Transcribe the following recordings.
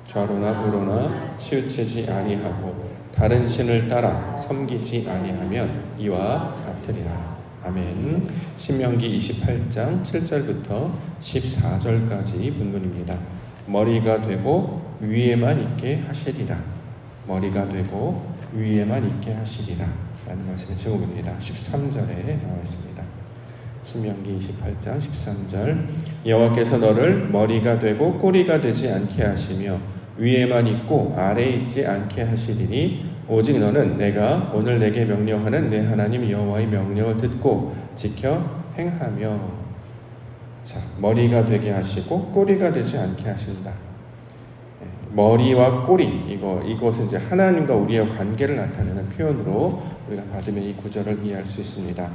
좌로나 우로나 치우치지 아니하고 다른 신을 따라 섬기지 아니하면 이와 같으리라. 아멘. 신명기 28장 7절부터 14절까지 본문입니다. 머리가 되고 위에만 있게 하시리라. 머리가 되고 위에만 있게 하시리라 라는 말씀의 제목입니다. 13절에 나와 있습니다. 신명기 28장 13절. 여호와께서 너를 머리가 되고 꼬리가 되지 않게 하시며 위에만 있고 아래에 있지 않게 하시리니 오직 너는 내가 오늘 내게 명령하는 내 하나님 여호와의 명령을 듣고 지켜 행하며. 자, 머리가 되게 하시고 꼬리가 되지 않게 하신다. 머리와 꼬리, 이것은 이제 하나님과 우리의 관계를 나타내는 표현으로 우리가 받으면 이 구절을 이해할 수 있습니다.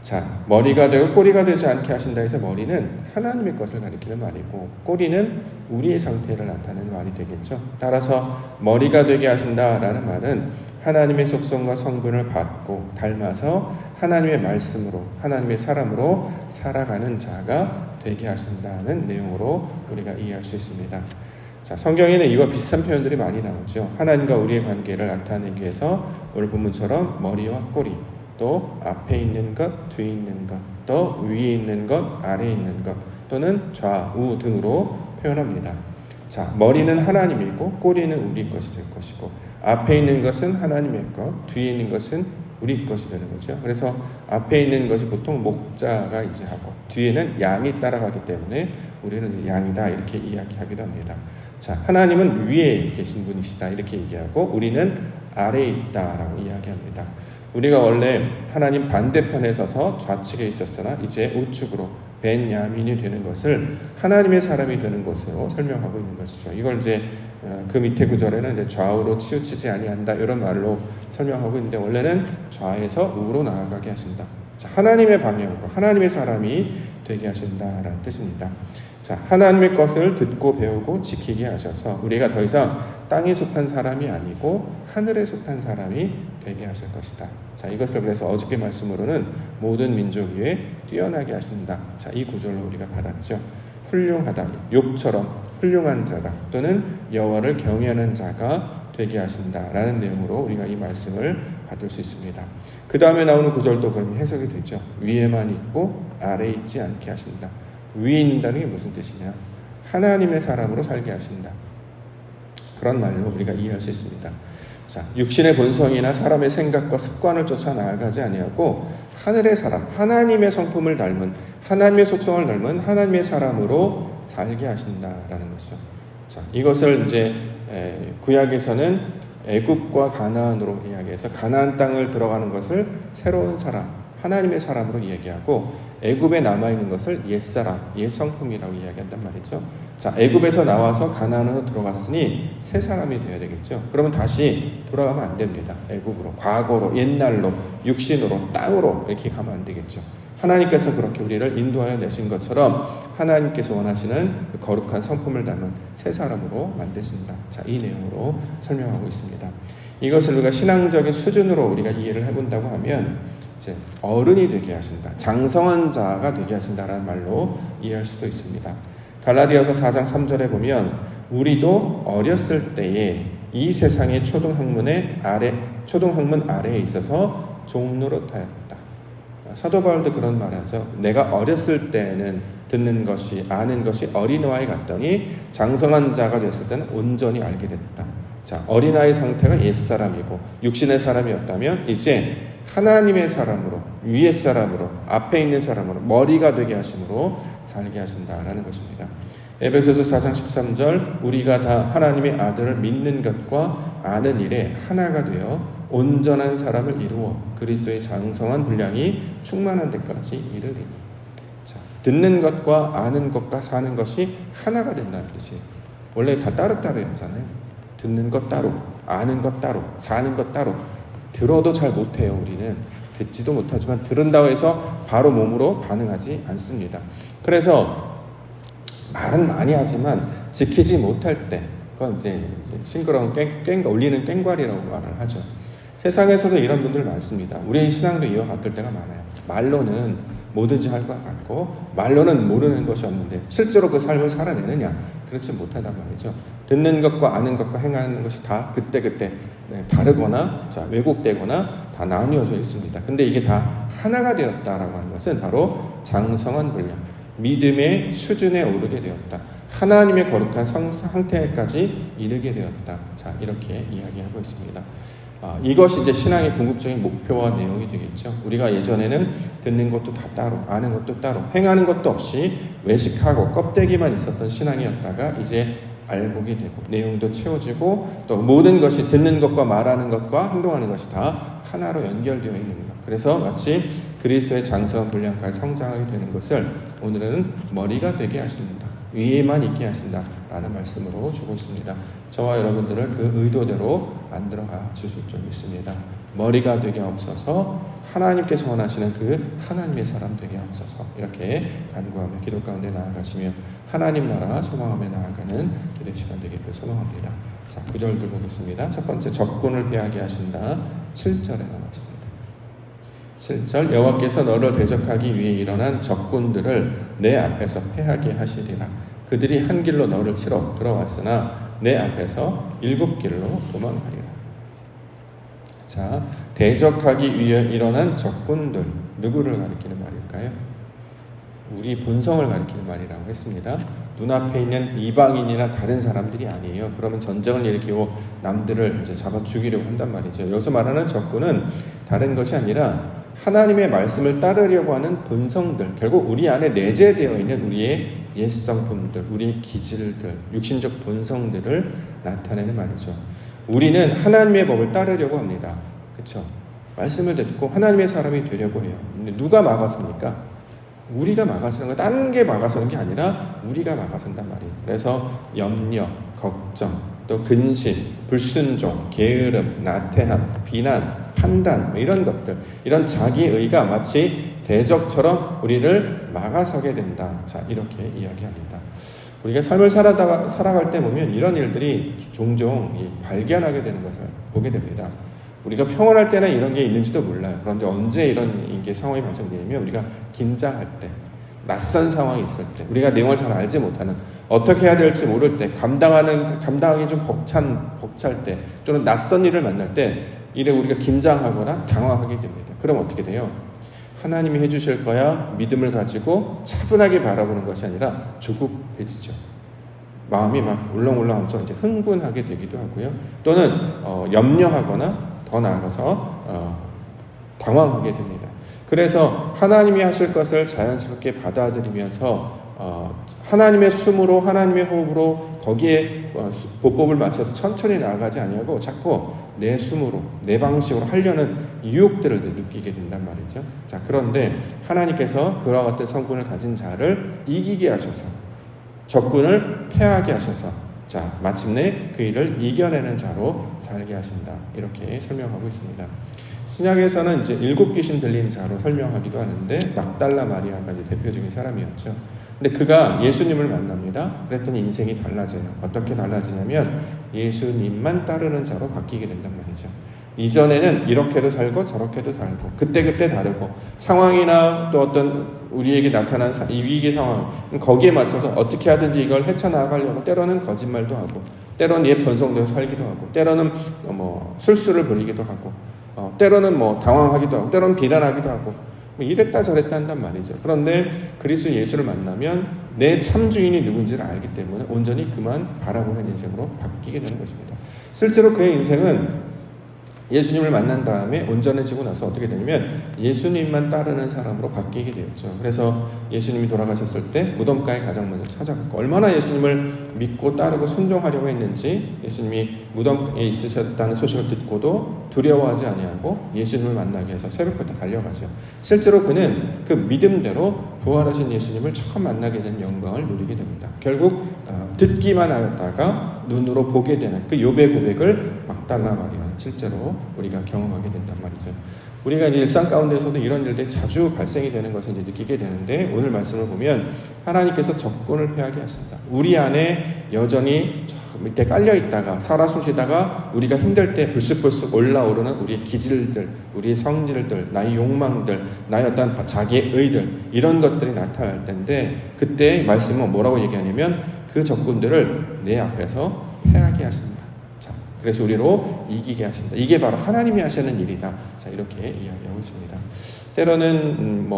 자, 머리가 되고 꼬리가 되지 않게 하신다 해서 머리는 하나님의 것을 가리키는 말이고 꼬리는 우리의 상태를 나타내는 말이 되겠죠. 따라서 머리가 되게 하신다라는 말은 하나님의 속성과 성분을 받고 닮아서 하나님의 말씀으로 하나님의 사람으로 살아가는 자가 되게 하신다는 내용으로 우리가 이해할 수 있습니다. 자, 성경에는 이와 비슷한 표현들이 많이 나오죠. 하나님과 우리의 관계를 나타내기 위해서 오늘 본문처럼 머리와 꼬리, 또 앞에 있는 것, 뒤에 있는 것, 또 위에 있는 것, 아래에 있는 것, 또는 좌우 등으로 표현합니다. 자, 머리는 하나님이고 꼬리는 우리 것이 될 것이고 앞에 있는 것은 하나님의 것, 뒤에 있는 것은 우리 것이 되는 거죠. 그래서 앞에 있는 것이 보통 목자가 이제 하고 뒤에는 양이 따라가기 때문에 우리는 이제 양이다 이렇게 이야기하기도 합니다. 자, 하나님은 위에 계신 분이시다 이렇게 얘기하고 우리는 아래에 있다라고 이야기합니다. 우리가 원래 하나님 반대편에 서서 좌측에 있었으나 이제 우측으로 벤야민이 되는 것을 하나님의 사람이 되는 것으로 설명하고 있는 것이죠. 이걸 이제 그 밑에 구절에는 이제 좌우로 치우치지 아니한다 이런 말로 설명하고 있는데 원래는 좌에서 우로 나아가게 하신다. 자, 하나님의 방향으로 하나님의 사람이 되게 하신다라는 뜻입니다. 자, 하나님의 것을 듣고 배우고 지키게 하셔서 우리가 더 이상 땅에 속한 사람이 아니고 하늘에 속한 사람이 되게 하실 것이다. 자, 이것을 그래서 어저께 말씀으로는 모든 민족 위에 뛰어나게 하신다. 자, 이 구절로 우리가 받았죠. 훌륭하다, 욥처럼 훌륭한 자다 또는 여호와를 경외하는 자가 되게 하신다라는 내용으로 우리가 이 말씀을 받을 수 있습니다. 그 다음에 나오는 구절도 그럼 해석이 되죠. 위에만 있고 아래에 있지 않게 하신다. 위에 있는다는 게 무슨 뜻이냐? 하나님의 사람으로 살게 하신다. 그런 말로 우리가 이해할 수 있습니다. 자, 육신의 본성이나 사람의 생각과 습관을 쫓아 나아가지 아니하고 하늘의 사람, 하나님의 성품을 닮은 하나님의 속성을 닮은 하나님의 사람으로 살게 하신다라는 것이죠. 자, 이것을 이제 구약에서는 애굽과 가나안으로 이야기해서 가나안 땅을 들어가는 것을 새로운 사람, 하나님의 사람으로 이야기하고 애굽에 남아있는 것을 옛사람, 옛성품이라고 이야기한단 말이죠. 자, 애굽에서 나와서 가나안으로 들어갔으니 새 사람이 되어야 되겠죠. 그러면 다시 돌아가면 안 됩니다. 애굽으로, 과거로, 옛날로, 육신으로, 땅으로 이렇게 가면 안 되겠죠. 하나님께서 그렇게 우리를 인도하여 내신 것처럼 하나님께서 원하시는 거룩한 성품을 담은 새 사람으로 만드신다. 자, 이 내용으로 설명하고 있습니다. 이것을 우리가 신앙적인 수준으로 우리가 이해를 해본다고 하면 이제 어른이 되게 하신다, 장성한 자가 되게 하신다라는 말로 이해할 수도 있습니다. 갈라디아서 4장 3절에 보면 우리도 어렸을 때에 이 세상의 초등학문 아래에 있어서 종노릇하였다. 사도 바울도 그런 말하죠. 내가 어렸을 때는 듣는 것이 아는 것이 어린아이 같더니 장성한 자가 됐을 때는 온전히 알게 됐다. 자, 어린아이 상태가 옛사람이고 육신의 사람이었다면 이제 하나님의 사람으로, 위의 사람으로, 앞에 있는 사람으로, 머리가 되게 하심으로 살게 하신다라는 것입니다. 에베소서 4장 13절 우리가 다 하나님의 아들을 믿는 것과 아는 일에 하나가 되어 온전한 사람을 이루어 그리스도의 장성한 분량이 충만한 데까지 이르리니. 자, 듣는 것과 아는 것과 사는 것이 하나가 된다는 뜻이에요. 원래 다 따로따로였잖아요. 듣는 것 따로, 아는 것 따로, 사는 것 따로. 들어도 잘 못해요. 우리는 듣지도 못하지만 들은다고 해서 바로 몸으로 반응하지 않습니다. 그래서 말은 많이 하지만 지키지 못할 때 그건 이제 싱그러운 울리는 꽹과리라고 말을 하죠. 세상에서도 이런 분들 많습니다. 우리의 신앙도 이와 같을 때가 많아요. 말로는 뭐든지 할 것 같고 말로는 모르는 것이 없는데 실제로 그 삶을 살아내느냐, 그렇지 못하단 말이죠. 듣는 것과 아는 것과 행하는 것이 다 그때그때 다르거나 왜곡되거나 다 나뉘어져 있습니다. 근데 이게 다 하나가 되었다라고 하는 것은 바로 장성한 분량, 믿음의 수준에 오르게 되었다. 하나님의 거룩한 상태까지 이르게 되었다. 이렇게 이야기하고 있습니다. 이것이 이제 신앙의 궁극적인 목표와 내용이 되겠죠. 우리가 예전에는 듣는 것도 다 따로, 아는 것도 따로, 행하는 것도 없이 외식하고 껍데기만 있었던 신앙이었다가 이제 알보게 되고 내용도 채워지고 또 모든 것이 듣는 것과 말하는 것과 행동하는 것이 다 하나로 연결되어 있는 것. 그래서 마치 그리스도의 장성한 분량까지 성장하게 되는 것을 오늘은 머리가 되게 하십니다. 위에만 있게 하신다라는 말씀으로 주고 있습니다. 저와 여러분들을 그 의도대로 만들어가 주실 줄 믿습니다. 머리가 되게 하옵소서, 하나님께서 원하시는 그 하나님의 사람 되게 하옵소서, 이렇게 간구하며 기도 가운데 나아가시며 하나님 나라 소망하며 나아가는 기도 시간 되기를 소망합니다. 9절들 보겠습니다. 첫 번째, 적군을 패하게 하신다. 7절에 나왔습니다. 7절, 여호와께서 너를 대적하기 위해 일어난 적군들을 내 앞에서 패하게 하시리라. 그들이 한 길로 너를 치러 들어왔으나 내 앞에서 7길로 도망하리라. 대적하기 위해 일어난 적군들, 누구를 가리키는 말일까요? 우리 본성을 가리키는 말이라고 했습니다. 눈앞에 있는 이방인이나 다른 사람들이 아니에요. 그러면 전쟁을 일으키고 남들을 이제 잡아 죽이려고 한단 말이죠. 여기서 말하는 적군은 다른 것이 아니라 하나님의 말씀을 따르려고 하는 본성들, 결국 우리 안에 내재되어 있는 우리의 옛성품들, 우리의 기질들, 육신적 본성들을 나타내는 말이죠. 우리는 하나님의 법을 따르려고 합니다. 그렇죠? 말씀을 듣고 하나님의 사람이 되려고 해요. 근데 누가 막아섭니까? 우리가 막아서는 거, 다른 게 막아서는 게 아니라 우리가 막아선단 말이에요. 그래서 염려, 걱정, 또 근심, 불순종, 게으름, 나태함, 비난, 판단, 이런 것들, 이런 자기의가 마치 대적처럼 우리를 막아서게 된다. 이렇게 이야기합니다. 우리가 삶을 살아갈 때 보면 이런 일들이 종종 발견하게 되는 것을 보게 됩니다. 우리가 평온할 때는 이런 게 있는지도 몰라요. 그런데 언제 이런 게 상황이 발생되냐면 우리가 긴장할 때, 낯선 상황이 있을 때, 우리가 내용을 잘 알지 못하는, 어떻게 해야 될지 모를 때, 감당하기 좀 벅찰 때, 또는 낯선 일을 만날 때 이래 우리가 긴장하거나 당황하게 됩니다. 그럼 어떻게 돼요? 하나님이 해주실 거야 믿음을 가지고 차분하게 바라보는 것이 아니라 조급해지죠. 마음이 막 울렁울렁하면서 이제 흥분하게 되기도 하고요. 또는 염려하거나 더 나아가서 당황하게 됩니다. 그래서 하나님이 하실 것을 자연스럽게 받아들이면서 하나님의 숨으로, 하나님의 호흡으로 거기에 보법을 맞춰서 천천히 나아가지 아니하고 자꾸 내 숨으로, 내 방식으로 하려는 유혹들을 느끼게 된단 말이죠. 그런데 하나님께서 그와 같은 성분을 가진 자를 이기게 하셔서, 적군을 패하게 하셔서, 마침내 그 일을 이겨내는 자로 살게 하신다. 이렇게 설명하고 있습니다. 신약에서는 이제 7 귀신 들린 자로 설명하기도 하는데, 막달라 마리아가 이제 대표적인 사람이었죠. 근데 그가 예수님을 만납니다. 그랬더니 인생이 달라져요. 어떻게 달라지냐면 예수님만 따르는 자로 바뀌게 된단 말이죠. 이전에는 이렇게도 살고 저렇게도 살고 그때그때 다르고 상황이나 또 어떤 우리에게 나타난 이 위기 상황, 거기에 맞춰서 어떻게 하든지 이걸 헤쳐나가려고 때로는 거짓말도 하고, 때로는 옛 본성대로 살기도 하고, 때로는 술수를 부리기도 하고, 때로는 당황하기도 하고, 때로는 비난하기도 하고, 이랬다 저랬다 한단 말이죠. 그런데 그리스도 예수를 만나면 내 참주인이 누군지를 알기 때문에 온전히 그만 바라보는 인생으로 바뀌게 되는 것입니다. 실제로 그의 인생은 예수님을 만난 다음에 온전해지고 나서 어떻게 되냐면 예수님만 따르는 사람으로 바뀌게 되었죠. 그래서 예수님이 돌아가셨을 때 무덤가에 가장 먼저 찾아갔고, 얼마나 예수님을 믿고 따르고 순종하려고 했는지, 예수님이 무덤에 있으셨다는 소식을 듣고도 두려워하지 아니하고 예수님을 만나기 위해서 새벽부터 달려가죠. 실제로 그는 그 믿음대로 부활하신 예수님을 처음 만나게 된 영광을 누리게 됩니다. 결국 듣기만 하였다가 눈으로 보게 되는 그 욥의 고백을 막달라 마리아 실제로 우리가 경험하게 된단 말이죠. 우리가 이제 일상 가운데서도 이런 일들이 자주 발생이 되는 것을 이제 느끼게 되는데, 오늘 말씀을 보면 하나님께서 적군을 패하게 하신다. 우리 안에 여전히 저 밑에 깔려 있다가 살아 숨쉬다가 우리가 힘들 때 불쑥불쑥 올라오르는 우리의 기질들, 우리의 성질들, 나의 욕망들, 나의 어떤 자기의 의들, 이런 것들이 나타날 텐데, 그때 말씀은 뭐라고 얘기하냐면 그 적군들을 내 앞에서 패하게 하신다. 자, 그래서 우리로 이기게 하신다. 이게 바로 하나님이 하시는 일이다. 자, 이렇게 이야기하고 있습니다. 때로는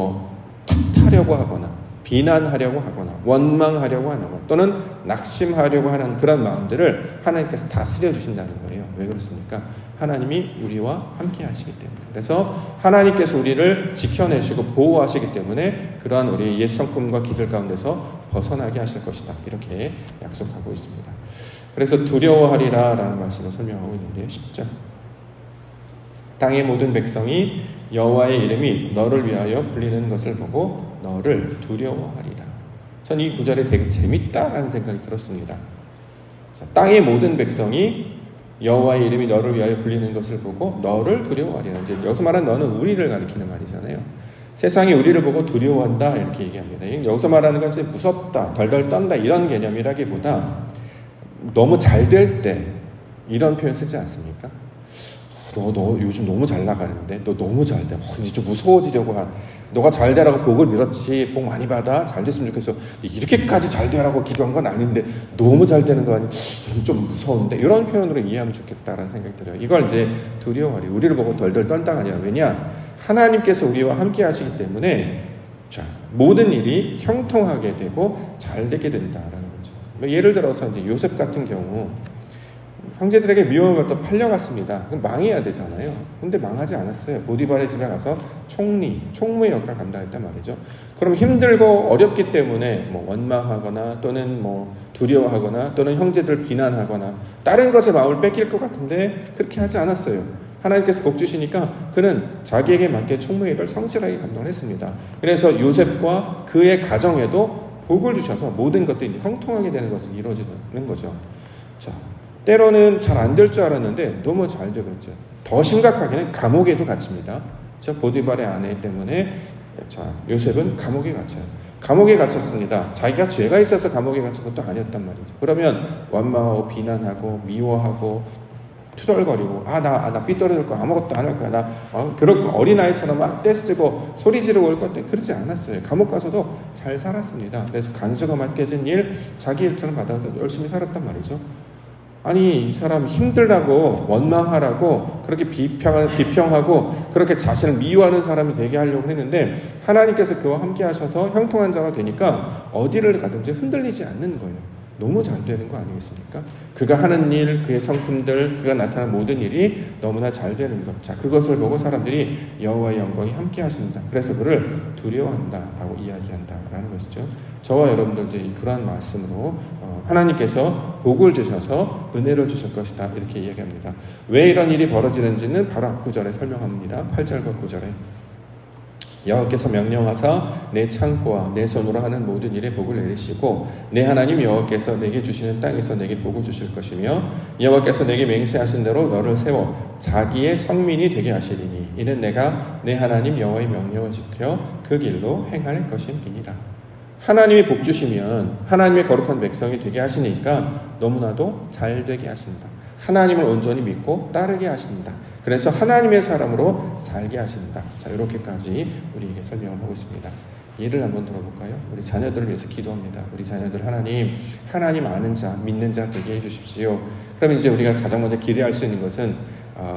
탓하려고 하거나 비난하려고 하거나 원망하려고 하거나 또는 낙심하려고 하는 그런 마음들을 하나님께서 다스려 주신다는 거예요. 왜 그렇습니까? 하나님이 우리와 함께 하시기 때문에. 그래서 하나님께서 우리를 지켜내시고 보호하시기 때문에 그러한 우리의 옛 성품과 기질 가운데서 벗어나게 하실 것이다. 이렇게 약속하고 있습니다. 그래서 두려워하리라 라는 말씀을 설명하고 있는데요. 10절. 땅의 모든 백성이 여호와의 이름이 너를 위하여 불리는 것을 보고 너를 두려워하리라. 전 이 구절이 되게 재밌다라는 생각이 들었습니다. 자, 땅의 모든 백성이 여호와의 이름이 너를 위하여 불리는 것을 보고 너를 두려워하리라. 이제 여기서 말하는 너는 우리를 가리키는 말이잖아요. 세상이 우리를 보고 두려워한다 이렇게 얘기합니다. 여기서 말하는 건 이제 무섭다, 덜덜 떤다 이런 개념이라기보다 너무 잘 될 때 이런 표현 쓰지 않습니까? 너 요즘 너무 잘 나가는데 너 너무 잘 돼. 이제 좀 무서워지려고 하. 너가 잘 되라고 복을 빌었지. 복 많이 받아. 잘 됐으면 좋겠어. 이렇게까지 잘 되라고 기도한 건 아닌데 너무 잘 되는 거 아니? 좀 무서운데 이런 표현으로 이해하면 좋겠다라는 생각이 들어요. 이걸 이제 두려워하리. 우리를 보고 덜덜 떤다가 아니라 왜냐? 하나님께서 우리와 함께 하시기 때문에 자, 모든 일이 형통하게 되고 잘 되게 된다라는 거죠. 예를 들어서 이제 요셉 같은 경우 형제들에게 미움을 받고 팔려갔습니다. 그럼 망해야 되잖아요. 근데 망하지 않았어요. 보디발의 집에 가서 총무의 역할을 감당했단 말이죠. 그럼 힘들고 어렵기 때문에 원망하거나 또는 두려워하거나 또는 형제들을 비난하거나 다른 것에 마음을 뺏길 것 같은데 그렇게 하지 않았어요. 하나님께서 복 주시니까 그는 자기에게 맞게 총무의 일을 성실하게 감당했습니다. 그래서 요셉과 그의 가정에도 복을 주셔서 모든 것들이 형통하게 되는 것을 이루어지는 거죠. 자, 때로는 잘 안 될 줄 알았는데 너무 잘 되고 있죠. 더 심각하게는 감옥에도 갇힙니다. 보디발의 아내 때문에 자, 요셉은 감옥에 갇혀요. 감옥에 갇혔습니다. 자기가 죄가 있어서 감옥에 갇힌 것도 아니었단 말이죠. 그러면 원망하고 비난하고 미워하고 투덜거리고 나 삐뚤어질 거 아무것도 안 할 거야. 그렇게 어린아이처럼 막 떼쓰고 소리 지르고 올 것도 그러지 않았어요. 감옥 가서도 잘 살았습니다. 그래서 간수가 맡겨진 일 자기 일처럼 받아서 열심히 살았단 말이죠. 아니 이 사람 힘들다고 원망하라고 그렇게 비평하고 그렇게 자신을 미워하는 사람이 되게 하려고 했는데 하나님께서 그와 함께 하셔서 형통한 자가 되니까 어디를 가든지 흔들리지 않는 거예요. 너무 잘 되는 거 아니겠습니까? 그가 하는 일, 그의 성품들, 그가 나타난 모든 일이 너무나 잘 되는 것. 자, 그것을 보고 사람들이 여호와의 영광이 함께 하신다. 그래서 그를 두려워한다라고 이야기한다라는 것이죠. 저와 여러분들 이제 그러한 말씀으로 하나님께서 복을 주셔서 은혜를 주실 것이다 이렇게 이야기합니다. 왜 이런 일이 벌어지는지는 바로 앞 구절에 설명합니다. 8절과 9절에 여호와께서 명령하사 내 창고와 내 손으로 하는 모든 일에 복을 내리시고 내 하나님 여호와께서 내게 주시는 땅에서 내게 복을 주실 것이며 여호와께서 내게 맹세하신 대로 너를 세워 자기의 성민이 되게 하시리니 이는 내가 내 하나님 여호와의 명령을 지켜 그 길로 행할 것임이니라. 하나님이 복 주시면 하나님의 거룩한 백성이 되게 하시니까 너무나도 잘 되게 하신다. 하나님을 온전히 믿고 따르게 하신다. 그래서 하나님의 사람으로 살게 하신다. 자, 이렇게까지 우리에게 설명을 하고 있습니다. 예를 한번 들어볼까요? 우리 자녀들을 위해서 기도합니다. 우리 자녀들 하나님 아는 자, 믿는 자 되게 해주십시오. 그러면 이제 우리가 가장 먼저 기대할 수 있는 것은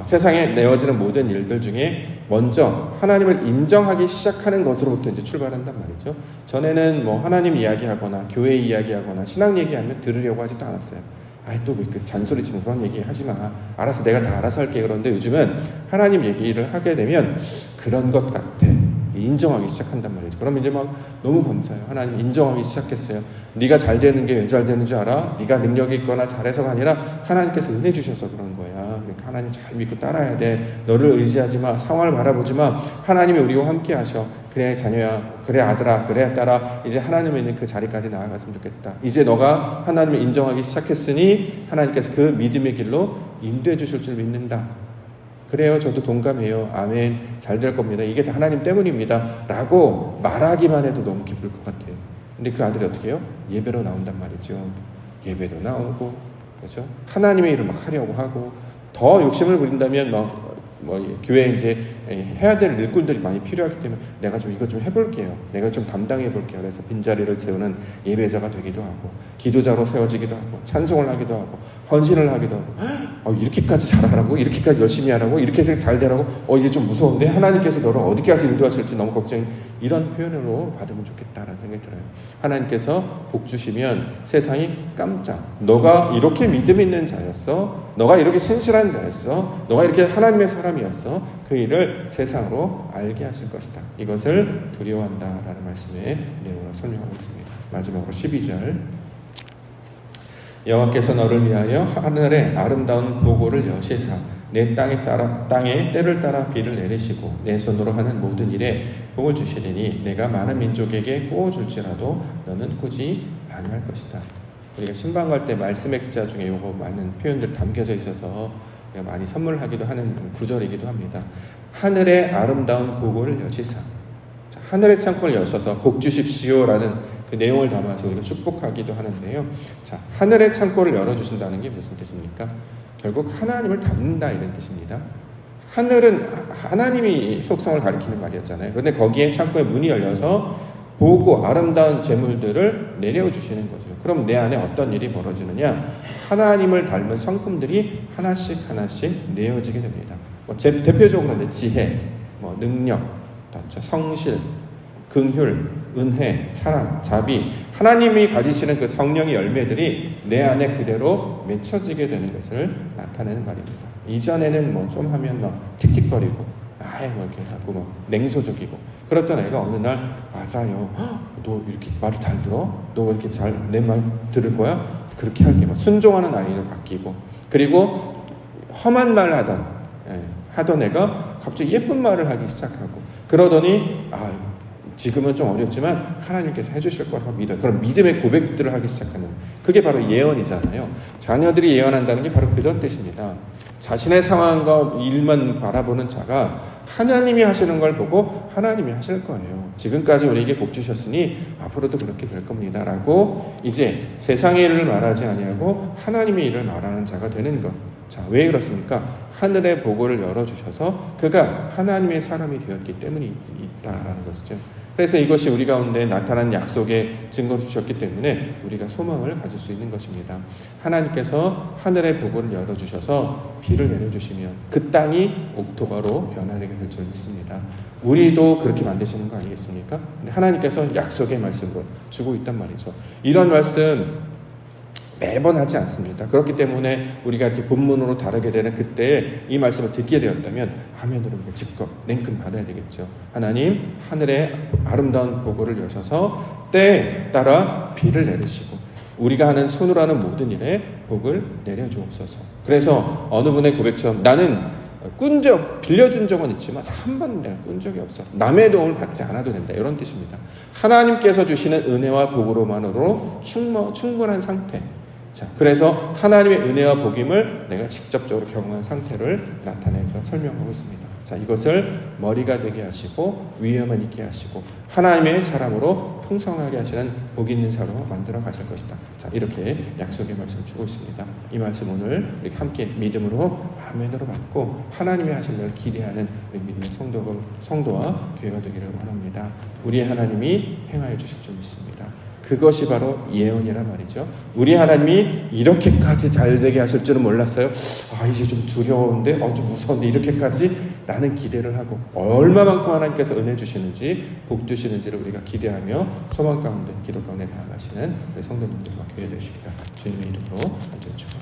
세상에 내어지는 모든 일들 중에 먼저 하나님을 인정하기 시작하는 것으로부터 이제 출발한단 말이죠. 전에는 하나님 이야기하거나 교회 이야기하거나 신앙 얘기하면 들으려고 하지도 않았어요. 또 그 잔소리 치는 그런 얘기 하지 마. 알아서 내가 다 알아서 할게. 그런데 요즘은 하나님 얘기를 하게 되면 그런 것 같아. 인정하기 시작한단 말이죠. 그러면 이제 막 너무 감사해요. 하나님 인정하기 시작했어요. 네가 잘 되는 게 왜 잘 되는 줄 알아? 네가 능력이 있거나 잘해서가 아니라 하나님께서 은혜 주셔서 그런 거야. 그러니까 하나님 잘 믿고 따라야 돼. 너를 의지하지 마. 상황을 바라보지 마. 하나님이 우리와 함께 하셔. 그래 자녀야, 그래 아들아, 그래 딸아, 이제 하나님이 있는 그 자리까지 나아갔으면 좋겠다. 이제 너가 하나님을 인정하기 시작했으니 하나님께서 그 믿음의 길로 인도해 주실 줄 믿는다. 그래요, 저도 동감해요. 아멘, 잘 될 겁니다. 이게 다 하나님 때문입니다 라고 말하기만 해도 너무 기쁠 것 같아요. 근데 그 아들이 어떻게 해요? 예배로 나온단 말이죠. 예배도 나오고, 그렇죠? 하나님의 일을 막 하려고 하고, 더 욕심을 부린다면 막 교회에 이제 해야 될 일꾼들이 많이 필요하기 때문에 내가 좀 이거 좀 해볼게요. 내가 좀 담당해 볼게요. 그래서 빈자리를 채우는 예배자가 되기도 하고, 기도자로 세워지기도 하고, 찬송을 하기도 하고, 헌신을 하기도 하고, 이렇게까지 잘하라고, 이렇게까지 열심히 하라고, 이렇게 잘 되라고, 이제 좀 무서운데 하나님께서 너를 어디까지 인도하실지 너무 걱정이. 이런 표현으로 받으면 좋겠다라는 생각이 들어요. 하나님께서 복 주시면 세상이 깜짝, 너가 이렇게 믿음 있는 자였어, 너가 이렇게 신실한 자였어, 너가 이렇게 하나님의 사람이었어, 그 일을 세상으로 알게 하실 것이다. 이것을 두려워한다라는 말씀의 내용으로 설명하고 있습니다. 마지막으로 12절, 여호와께서 너를 위하여 하늘의 아름다운 보고를 여시사 내 땅에 때를 따라 비를 내리시고 내 손으로 하는 모든 일에 복을 주시리니 내가 많은 민족에게 구워줄지라도 너는 꾸지 아니할 것이다. 우리가 신방 갈 때 말씀 액자 중에 요거 많은 표현들 담겨져 있어서 많이 선물하기도 하는 구절이기도 합니다. 하늘의 아름다운 보고를 여시사, 하늘의 창고를 여셔서 복 주십시오라는 그 내용을 담아서 우리가 축복하기도 하는데요. 자, 하늘의 창고를 열어주신다는 게 무슨 뜻입니까? 결국 하나님을 닮는다 이런 뜻입니다. 하늘은 하나님이 속성을 가리키는 말이었잖아요. 그런데 거기에 창고에 문이 열려서 보고 아름다운 재물들을 내려주시는 거죠. 그럼 내 안에 어떤 일이 벌어지느냐? 하나님을 닮은 성품들이 하나씩 내어지게 됩니다. 대표적으로 지혜, 능력, 성실, 긍휼, 은혜, 사랑, 자비, 하나님이 가지시는 그 성령의 열매들이 내 안에 그대로 맺혀지게 되는 것을 나타내는 말입니다. 이전에는 좀 하면 틱틱거리고, 이렇게 하고 냉소적이고, 그랬던 애가 어느 날, 맞아요, 너 이렇게 말을 잘 들어? 너 왜 이렇게 잘 내 말 들을 거야? 그렇게 할게, 순종하는 아이로 바뀌고, 그리고 험한 말 하던 애가 갑자기 예쁜 말을 하기 시작하고, 그러더니 지금은 좀 어렵지만 하나님께서 해주실 거라고 믿어요. 그럼 믿음의 고백들을 하기 시작하는, 그게 바로 예언이잖아요. 자녀들이 예언한다는 게 바로 그런 뜻입니다. 자신의 상황과 일만 바라보는 자가 하나님이 하시는 걸 보고 하나님이 하실 거예요. 지금까지 우리에게 복 주셨으니 앞으로도 그렇게 될 겁니다 라고 이제 세상의 일을 말하지 아니하고 하나님의 일을 말하는 자가 되는 것. 자, 왜 그렇습니까? 하늘의 보고를 열어주셔서 그가 하나님의 사람이 되었기 때문이 있다라는 것이죠. 그래서 이것이 우리 가운데 나타난 약속의 증거를 주셨기 때문에 우리가 소망을 가질 수 있는 것입니다. 하나님께서 하늘의 보고를 열어주셔서 비를 내려주시면 그 땅이 옥토가로 변화되게 될 줄 믿습니다. 우리도 그렇게 만드시는 거 아니겠습니까? 근데 하나님께서 약속의 말씀을 주고 있단 말이죠. 이런 말씀 매번 하지 않습니다. 그렇기 때문에 우리가 이렇게 본문으로 다루게 되는 그때 이 말씀을 듣게 되었다면 화면으로 직접 냉큼 받아야 되겠죠. 하나님, 하늘의 아름다운 보고를 여셔서 때에 따라 비를 내리시고 우리가 하는 손으로 하는 모든 일에 복을 내려주옵소서. 그래서 어느 분의 고백처럼 나는 빌려준 적은 있지만 한 번 내가 꾼 적이 없어. 남의 도움을 받지 않아도 된다. 이런 뜻입니다. 하나님께서 주시는 은혜와 복으로만으로 충분한 상태. 자, 그래서 하나님의 은혜와 복임을 내가 직접적으로 경험한 상태를 나타내서 설명하고 있습니다. 자, 이것을 머리가 되게 하시고 위엄을 있게 하시고 하나님의 사람으로 풍성하게 하시는 복 있는 사람으로 만들어 가실 것이다. 자, 이렇게 약속의 말씀을 주고 있습니다. 이 말씀 오늘 우리 함께 믿음으로 아멘으로 받고 하나님의 하신 일을 기대하는 우리 믿음의 성도와 교회가 되기를 원합니다. 우리의 하나님이 행하여 주실 줄 믿습니다. 그것이 바로 예언이란 말이죠. 우리 하나님이 이렇게까지 잘 되게 하실 줄은 몰랐어요. 이제 좀 두려운데, 좀 무서운데 이렇게까지 라는 기대를 하고 얼마만큼 하나님께서 은혜 주시는지 복 주시는지를 우리가 기대하며 소망 가운데 기도 가운데 나아가시는 우리 성도님들과 교회 되십니다. 주님의 이름으로 축복합니다.